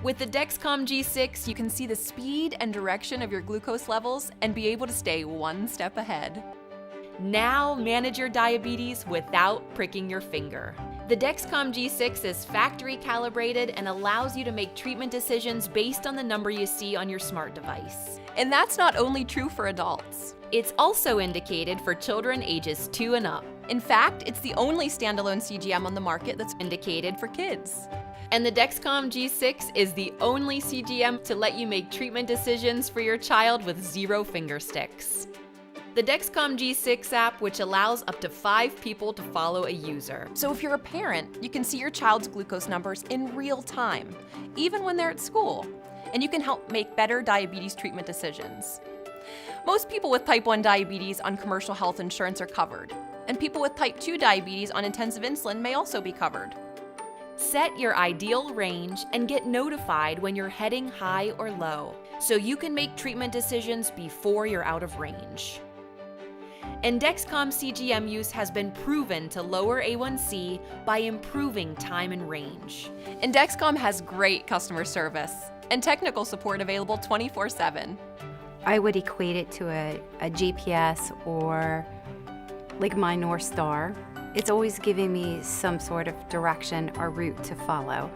With the Dexcom G6, you can see the speed and direction of your glucose levels and be able to stay one step ahead. Now manage your diabetes without pricking your finger. The Dexcom G6 is factory calibrated and allows you to make treatment decisions based on the number you see on your smart device. And that's not only true for adults. It's also indicated for children ages 2 and up. In fact, it's the only standalone CGM on the market that's indicated for kids. And the Dexcom G6 is the only CGM to let you make treatment decisions for your child with 0 finger sticks. The Dexcom G6 app, which allows up to 5 people to follow a user. So if you're a parent, you can see your child's glucose numbers in real time, even when they're at school, and you can help make better diabetes treatment decisions. Most people with type 1 diabetes on commercial health insurance are covered, and people with type 2 diabetes on intensive insulin may also be covered. Set your ideal range and get notified when you're heading high or low, so you can make treatment decisions before you're out of range. And Dexcom CGM use has been proven to lower A1C by improving time and range. And Dexcom has great customer service and technical support available 24/7. I would equate it to a GPS or like my North Star. It's always giving me some sort of direction or route to follow.